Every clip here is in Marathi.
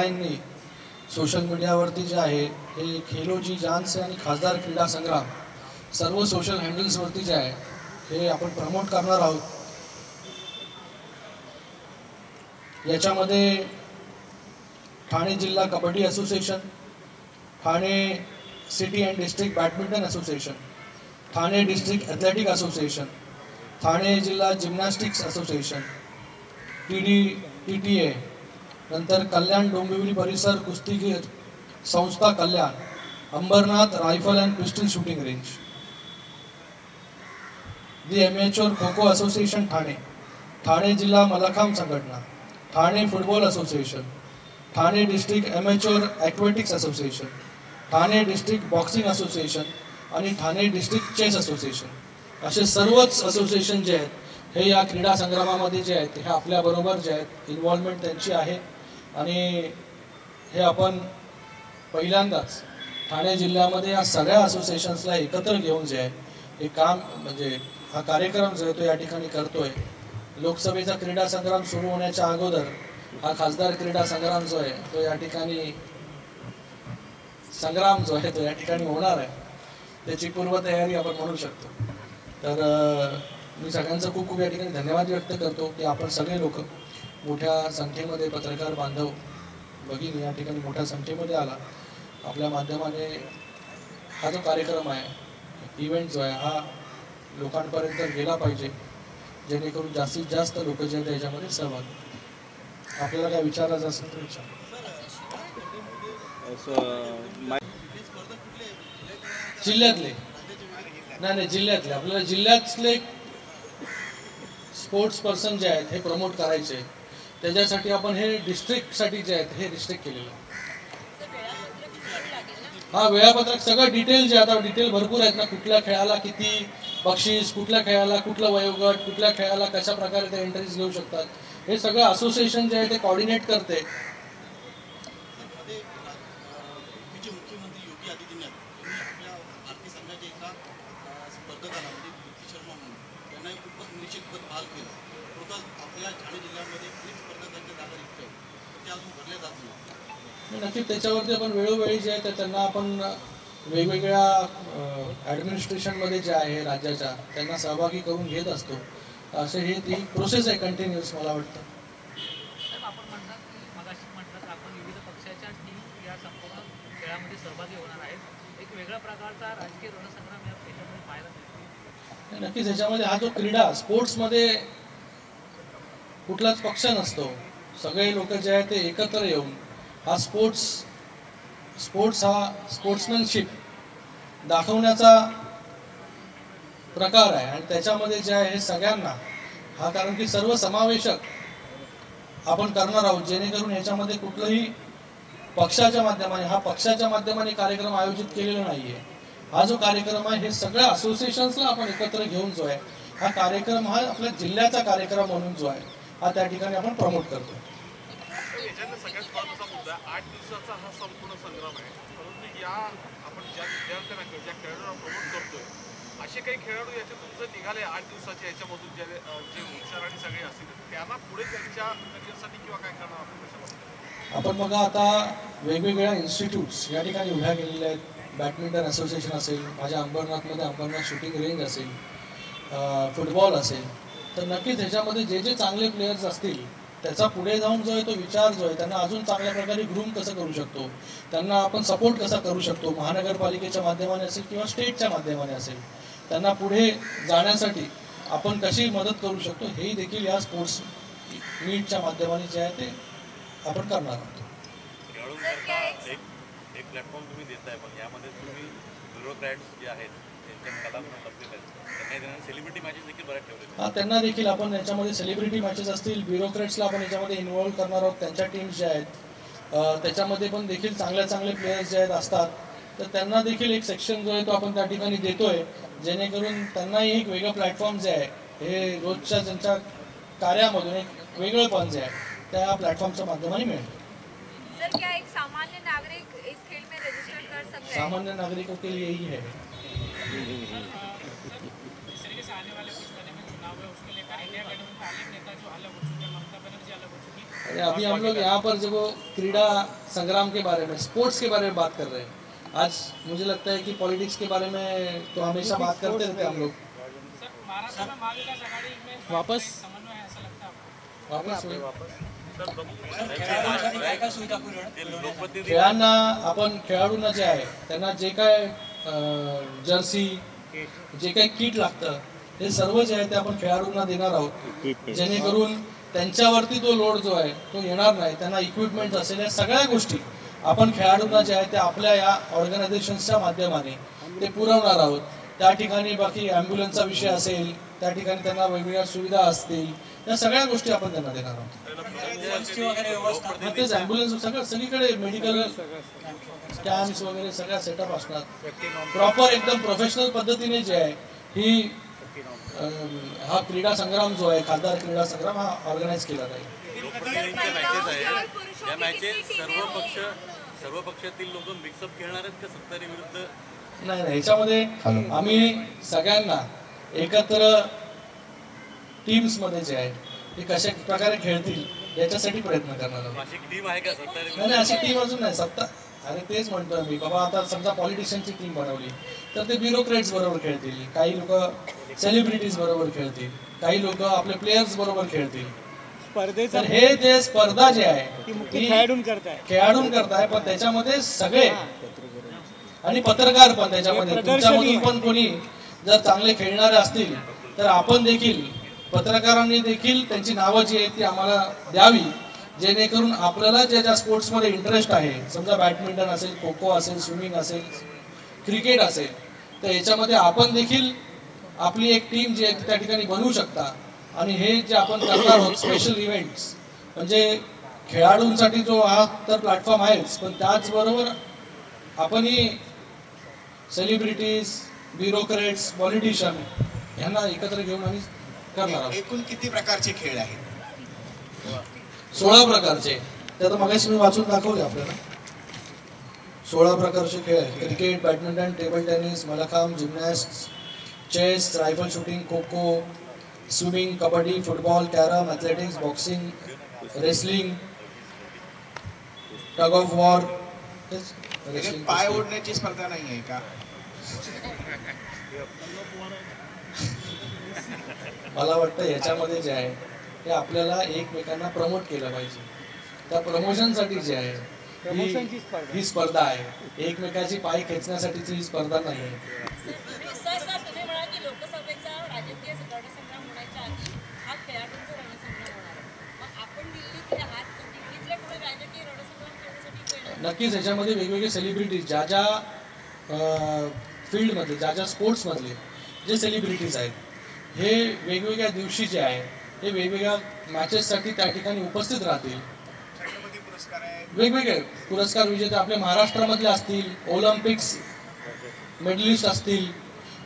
ऑनलाईननी सोशल मीडियावरती जे आहे हे खेलो जी जान से आणि खासदार क्रीडा संग्राम सर्व सोशल हँडल्सवरती जे आहे हे आपण प्रमोट करणार आहोत। याच्यामध्ये ठाणे जिल्हा kabaddi association, Thane city and district badminton association, Thane district athletic association, Thane जिल्हा जिम्नॅस्टिक्स असोसिएशन, TTA, नंतर कल्याण डोंबिवली परिसर कुस्तीगीर संस्था Kalyan, Ambernath rifle and pistol shooting range, the amateur kho kho association Thane, Thane जिल्हा मलखांब संघटना, Thane football association, Thane district amateur aquatics association, Thane district boxing association आणि ठाणे डिस्ट्रिक्ट चेस असोसिएशन असे सर्वच असोसिएशन जे आहेत हे या क्रीडा संग्रामामध्ये जे आहेत हे आपल्याबरोबर जे आहेत इन्व्हॉल्वमेंट त्यांची आहे। आणि हे आपण पहिल्यांदाच ठाणे जिल्ह्यामध्ये या सगळ्या असोसिएशन्सला एकत्र घेऊन जे आहे हे काम म्हणजे हा कार्यक्रम जो आहे तो या ठिकाणी करतोय। लोकसभेचा क्रीडा संग्राम सुरू होण्याच्या अगोदर हा खासदार क्रीडा संग्राम जो आहे तो या ठिकाणी संग्राम जो आहे तो या ठिकाणी होणार आहे, त्याची पूर्वतयारी आपण म्हणू शकतो। तर मी सगळ्यांचं खूप खूप या ठिकाणी धन्यवाद व्यक्त करतो की आपण सगळे लोक मोठ्या संख्येमध्ये पत्रकार बांधव भगिनी या ठिकाणी मोठ्या संख्येमध्ये आला। आपल्या माध्यमाने हा जो कार्यक्रम आहे इव्हेंट जो आहे हा लोकांपर्यंत गेला पाहिजे जेणेकरून जास्तीत जास्त लोक जे त्याच्यामध्ये सहभागी। आपल्याला काय विचारायचं असेल तर विचार। जिल्ह्यातले नाही जिल्ह्यातले आपल्याला जिल्ह्यातले स्पोर्ट्स पर्सन जे आहेत हे प्रमोट करायचे, त्याच्यासाठी आपण हे डिस्ट्रिक्टसाठी जे आहेत हे रिस्ट्रिक्ट केलेलं आहे। हा वेळापत्रक सगळं डिटेल जे आता डिटेल भरपूर आहेत ना, कुठल्या खेळाला किती बक्षीस, कुठल्या खेळाला कुठला वयोगट, कुठल्या खेळाला कशा प्रकारे ते एंट्रीज घेऊ शकतात, हे सगळं असोसिएशन जे आहे ते कोऑर्डिनेट करते। नक्की त्याच्यावरती आपण वेळोवेळी जे आहे त्यांना आपण वेगवेगळ्या ॲडमिनिस्ट्रेशनमध्ये जे आहे राज्याच्या त्यांना सहभागी करून घेत असतो। असे हे ती प्रोसेस आहे कंटिन्युअस मला वाटतं। आपण म्हणतात मगाशी म्हटलं आपण विविध पक्षाच्या टीम या संपूर्ण खेळामध्ये सहभागी होणार आहेत, एक वेगळ्या प्रकारचा राजकीय रणसंग्राम या देशामध्ये पाहायला मिळतो। नक्कीच याच्यामध्ये हा जो क्रीडा स्पोर्ट्समध्ये कुठलाच पक्ष नसतो, सगळे लोक जे आहेत ते एकत्र येऊन हा स्पोर्ट्स हा स्पोर्ट्समॅनशिप दाखवण्याचा प्रकार आहे। आणि त्याच्यामध्ये जे आहे हे सगळ्यांना हा कारण की सर्व समावेशक आपण करणार आहोत जेणेकरून याच्यामध्ये कुठलंही पक्षाच्या माध्यमाने कार्यक्रम आयोजित केलेला नाहीये। हा जो कार्यक्रम आहे हे सगळ्या असोसिएशन्सला आपण एकत्र घेऊन जो आहे हा कार्यक्रम हा आपल्या जिल्ह्याचा कार्यक्रम म्हणून जो आहे हा त्या ठिकाणी आपण प्रमोट करतो। सगळ्यात महत्त्वाचा मुद्दा 8 दिवसाचा हा संपूर्ण संग्राम आहे, परंतु या आपण ज्या विद्यार्थ्यांना ज्या खेळाडूंना प्रमोट करतोय असे काही खेळाडू याच्यातून जर निघाले 8 दिवसाच्या याच्यामधून जे हुशार आणि सगळे असतील त्यांना पुढे त्यांच्या करिअरसाठी किंवा काय करणार आपण बघा आता वेगवेगळ्या इन्स्टिट्यूट्स या ठिकाणी उभ्या केलेल्या आहेत। बॅडमिंटन असोसिएशन असेल, माझ्या अंबरनाथमध्ये अंबरनाथ शूटिंग रेंज असेल, फुटबॉल असेल, तर नक्कीच ह्याच्यामध्ये जे जे चांगले प्लेयर्स असतील त्याचा पुढे जाऊन जो आहे तो विचार जो आहे त्यांना अजून चांगल्या प्रकारे ग्रूम कसं करू शकतो, त्यांना आपण सपोर्ट कसा करू शकतो, महानगरपालिकेच्या माध्यमाने असेल किंवा स्टेटच्या माध्यमाने असेल, त्यांना पुढे जाण्यासाठी आपण कशी मदत करू शकतो हेही देखील या स्पोर्ट्स मीटच्या माध्यमाने जे आहे ते आपण करणार आहोत। एक प्लॅटफॉर्म तुम्ही देताय, पण यामध्ये तुम्ही ब्युरोक्रॅट्स जे आहेत त्यांच्या कला सेलिब्रिटी मॅचेस देखील बऱ्याच ठेवले, त्यांना देखील आपण याच्यामध्ये सेलिब्रिटी मॅचेस असतील, ब्युरोक्रॅट्सला आपण याच्यामध्ये इन्व्हॉल्व करणार आहोत। त्यांच्या टीम्स ज्या आहेत त्याच्यामध्ये पण देखील चांगले प्लेयर्स जे आहेत असतात, तर त्यांना देखील एक सेक्शन जो आहे तो आपण त्या ठिकाणी देतोय जेणेकरून त्यांनाही एक वेगळं प्लॅटफॉर्म जे आहे हे रोजच्या त्यांच्या कार्यामधून एक वेगळेपण जे आहे त्या प्लॅटफॉर्मच्या माध्यमाने मिळेल। सर क्या एक सामान्य नागरिक इस खेल में रजिस्टर कर सकता है? सामान्य नागरिकों के लिए ही है। अभी हम लोग यहाँ पर जो क्रीड़ा संग्राम के बारे में, स्पोर्ट्स के बारे में बात कर रहे हैं। आज मुझे लगता है कि पॉलिटिक्स के बारे में तो हमेशा बात करते रहते हम लोग। वापस खेळांना आपण खेळाडूंना जे आहे त्यांना जे काय जर्सी, जे काही किट लागतं हे सर्व जे आहे ते आपण खेळाडूंना देणार आहोत, जेणेकरून त्यांच्यावरती तो लोड जो आहे तो येणार नाही। त्यांना इक्विपमेंट असेल, या सगळ्या गोष्टी आपण खेळाडूंना जे आहे ते आपल्या या ऑर्गनायझेशन्सच्या माध्यमाने ते पुरवणार आहोत। त्या ठिकाणी बाकी ॲम्ब्युलन्सचा विषय असेल, त्या ठिकाणी त्यांना वेगवेगळ्या सुविधा असतील, या सगळ्या गोष्टी आपण त्यांना देणार आहोत। तेच ॲम्ब्युलन्स सगळीकडे मेडिकल कॅम्प्स वगैरे सगळा सेटअप असणार। प्रॉपर एकदम प्रोफेशनल पद्धतीने जे आहे ही हा क्रीडा संग्राम जो आहे, खासदार क्रीडा संग्राम हा ऑर्गनाईज केला जाईल। या मॅचेस सर्व पक्षातील लोक मिक्सअप खेळणार आहेत का सत्तारी विरुद्ध? नाही, ह्याच्यामध्ये आम्ही सगळ्यांना एकत्र टीम्स मध्ये जे आहे ते कशा प्रकारे खेळतील याच्यासाठी प्रयत्न करणार आहोत। अशी टीम आहे का सत्तारी? नाही, अशी टीम अजून नाही। अरे तेच म्हणतोय मी बाबा, आता समजा पॉलिटिशियनची टीम बनवली तर ते ब्युरोक्रेट्स बरोबर खेळतील, काही लोक सेलिब्रिटीज बरोबर खेळतील, काही लोक आपले प्लेयर्स बरोबर खेळतील। तर हे जे स्पर्धा जे आहे ती खेळाडून करताय, पण त्याच्यामध्ये सगळे आणि पत्रकार पण त्याच्यामध्ये, तुमच्यामधून पण कोणी जर चांगले खेळणारे असतील तर आपण देखील पत्रकारांनी देखील त्यांची नावं जी आहेत ती आम्हाला द्यावी, जेणेकरून आपल्याला ज्या स्पोर्ट्समध्ये इंटरेस्ट आहे, समजा बॅडमिंटन असेल, खो खो असेल, स्विमिंग असेल, क्रिकेट असेल, तर याच्यामध्ये आपण देखील आपली एक टीम जी आहे त्या ठिकाणी बनवू शकता। आणि हे जे आपण करणार आहोत स्पेशल इव्हेंट्स, म्हणजे खेळाडूंसाठी जो हा तर प्लॅटफॉर्म आहेच, पण त्याचबरोबर आपणही सेलिब्रिटीज, ब्युरोक्रेट्स, पॉलिटिशियन यांना एकत्र घेऊन आम्ही करणार आहोत। एकूण किती प्रकारचे खेळ आहेत? 16 प्रकारचे। त्यात मगाशी मी वाचून दाखवले आपल्याला 16 प्रकारचे खेळ आहेत। Cricket, badminton, table tennis, mallakhamb, gymnast, chess, rifle shooting, kho kho, swimming, kabaddi, football, carrom, athletics, boxing, wrestling, tug of war. पाय ओढण्याची स्पर्धा नाही आहे का? मला वाटतं याच्यामध्ये जे आहे ते आपल्याला एकमेकांना प्रमोट केलं पाहिजे। त्या प्रमोशनसाठी जे आहे ही स्पर्धा आहे, एकमेकाची पाय खेचण्यासाठीची ही स्पर्धा नाही आहे। तुम्ही म्हणाल की लोकसभेचा राजकीय रणसंग्राम होण्याच्या आधी हा खेळाडूंचा रणसंग्राम होणार आहे, मग आपण दिल्लीतले आहात, दिल्लीतल्या पुढे राजकीय रणसंग्राम खेळण्यासाठी नक्कीच याच्यामध्ये वेगवेगळे सेलिब्रिटीज ज्या फील्डमध्ये, ज्या स्पोर्ट्समधले जे सेलिब्रिटीज आहेत, हे वेगवेगळ्या दिवशी जे आहे हे वेगवेगळ्या मॅचेससाठी त्या ठिकाणी उपस्थित राहतील। वेगवेगळे पुरस्कार विजेते आपले महाराष्ट्रामधले असतील, ऑलिम्पिक्स मेडलिस्ट असतील,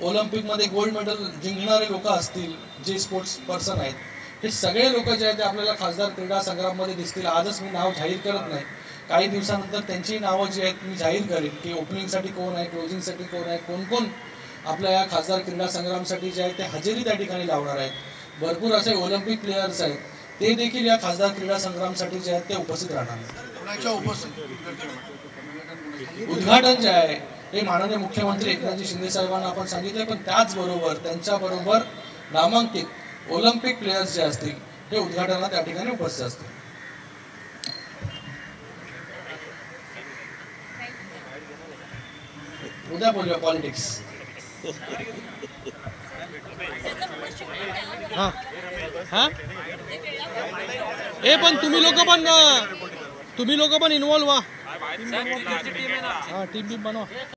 ऑलिम्पिकमध्ये गोल्ड मेडल जिंकणारे लोक असतील, जे स्पोर्ट्स पर्सन आहेत, हे सगळे लोक जे आहेत ते आपल्याला खासदार क्रीडा संग्राममध्ये दिसतील। आजच मी नाव जाहीर करत नाही, काही दिवसानंतर त्यांची नावं जी आहेत मी जाहीर करेन की ओपनिंगसाठी कोण आहे, क्लोजिंगसाठी कोण आहे, कोण कोण आपल्या या खासदार क्रीडा संग्रामसाठी जे आहे ते हजेरी त्या ठिकाणी लावणार आहेत। भरपूर असे ऑलिम्पिक प्लेयर्स आहेत, ते देखील या खासदार क्रीडा संग्रामसाठी जे आहेत ते उपस्थित राहणार आहेत। उद्घाटन जे आहे हे माननीय मुख्यमंत्री एकनाथजी शिंदे साहेबांना आपण सांगितले, पण त्याचबरोबर त्यांच्याबरोबर नामांकित ऑलिम्पिक प्लेयर्स जे असतील ते उद्घाटनाला त्या ठिकाणी उपस्थित असतील। उद्या बोलूया पॉलिटिक्स। हे पण तुम्ही लोक पण इन्व्हॉल्व व्हा। टीम बनवा।